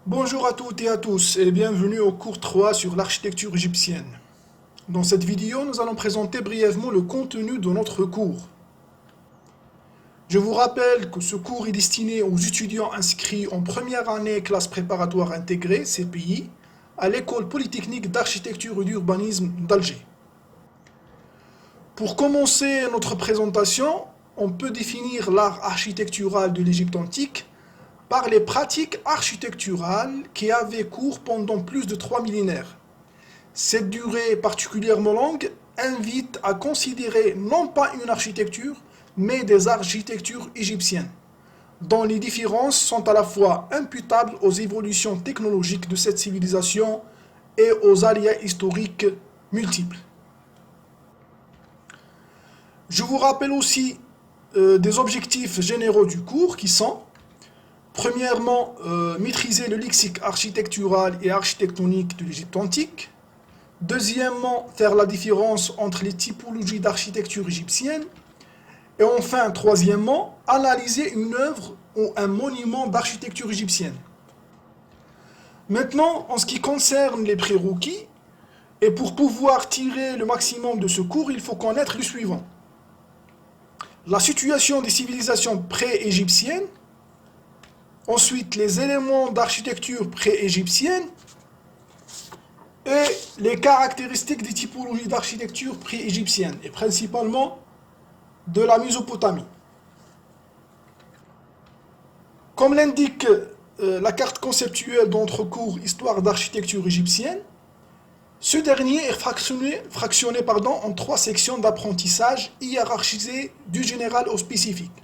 Bonjour à toutes et à tous et bienvenue au cours 3 sur l'architecture égyptienne. Dans cette vidéo, nous allons présenter brièvement le contenu de notre cours. Je vous rappelle que ce cours est destiné aux étudiants inscrits en première année classe préparatoire intégrée, CPI, à l'école polytechnique d'architecture et d'urbanisme d'Alger. Pour commencer notre présentation, on peut définir l'art architectural de l'Égypte antique par les pratiques architecturales qui avaient cours pendant plus de 3 millénaires. Cette durée particulièrement longue invite à considérer non pas une architecture, mais des architectures égyptiennes, dont les différences sont à la fois imputables aux évolutions technologiques de cette civilisation et aux aléas historiques multiples. Je vous rappelle aussi des objectifs généraux du cours qui sont: premièrement, maîtriser le lexique architectural et architectonique de l'Égypte antique. Deuxièmement, faire la différence entre les typologies d'architecture égyptienne. Et enfin, troisièmement, analyser une œuvre ou un monument d'architecture égyptienne. Maintenant, en ce qui concerne les prérequis, et pour pouvoir tirer le maximum de ce cours, il faut connaître le suivant: la situation des civilisations pré-égyptiennes, ensuite les éléments d'architecture pré-égyptienne et les caractéristiques des typologies d'architecture pré-égyptienne, et principalement de la Mésopotamie. Comme l'indique la carte conceptuelle de notre cours Histoire d'architecture égyptienne, ce dernier est fractionné en 3 sections d'apprentissage hiérarchisées du général au spécifique,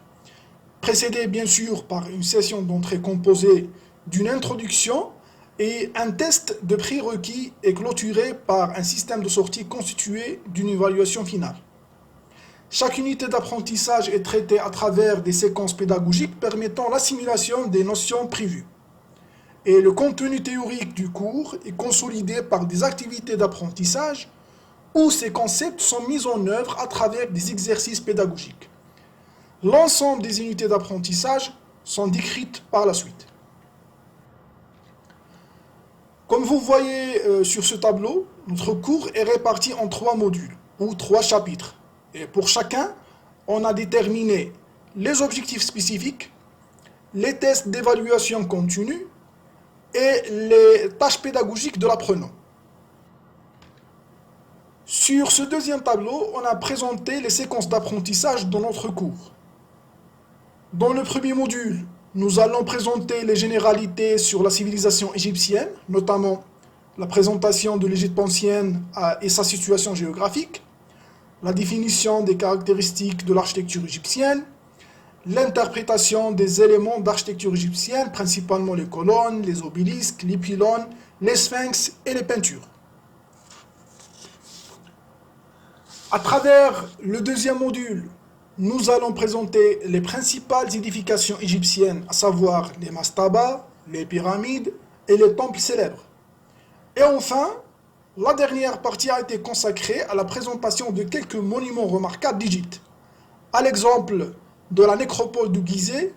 précédé bien sûr par une session d'entrée composée d'une introduction et un test de prérequis et clôturé par un système de sortie constitué d'une évaluation finale. Chaque unité d'apprentissage est traitée à travers des séquences pédagogiques permettant l'assimilation des notions prévues. Et le contenu théorique du cours est consolidé par des activités d'apprentissage où ces concepts sont mis en œuvre à travers des exercices pédagogiques. L'ensemble des unités d'apprentissage sont décrites par la suite. Comme vous voyez sur ce tableau, notre cours est réparti en 3 modules ou 3 chapitres. Et pour chacun, on a déterminé les objectifs spécifiques, les tests d'évaluation continue et les tâches pédagogiques de l'apprenant. Sur ce deuxième tableau, on a présenté les séquences d'apprentissage dans notre cours. Dans le premier module, nous allons présenter les généralités sur la civilisation égyptienne, notamment la présentation de l'Égypte ancienne et sa situation géographique, la définition des caractéristiques de l'architecture égyptienne, l'interprétation des éléments d'architecture égyptienne, principalement les colonnes, les obélisques, les pylônes, les sphinx et les peintures. À travers le deuxième module, nous allons présenter les principales édifications égyptiennes, à savoir les mastabas, les pyramides et les temples célèbres. Et enfin, la dernière partie a été consacrée à la présentation de quelques monuments remarquables d'Égypte, à l'exemple de la nécropole de Gizeh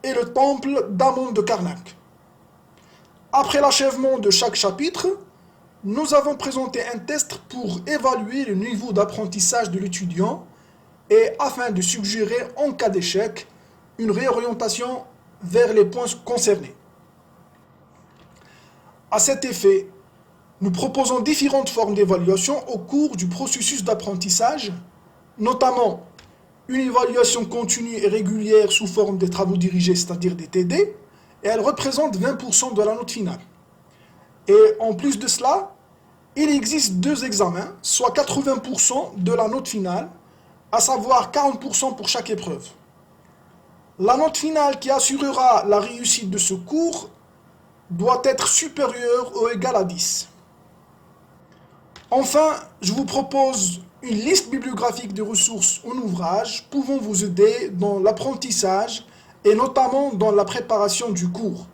et le temple d'Amon de Karnak. Après l'achèvement de chaque chapitre, nous avons présenté un test pour évaluer le niveau d'apprentissage de l'étudiant et afin de suggérer, en cas d'échec, une réorientation vers les points concernés. À cet effet, nous proposons différentes formes d'évaluation au cours du processus d'apprentissage, notamment une évaluation continue et régulière sous forme des travaux dirigés, c'est-à-dire des TD, et elle représente 20% de la note finale. Et en plus de cela, il existe 2 examens, soit 80% de la note finale, à savoir 40% pour chaque épreuve. La note finale qui assurera la réussite de ce cours doit être supérieure ou égale à 10. Enfin, je vous propose une liste bibliographique de ressources en ouvrage pouvant vous aider dans l'apprentissage et notamment dans la préparation du cours.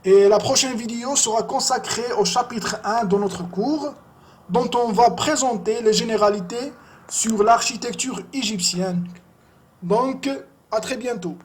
Et la prochaine vidéo sera consacrée au chapitre 1 de notre cours, dont on va présenter les généralités sur l'architecture égyptienne. Donc, à très bientôt.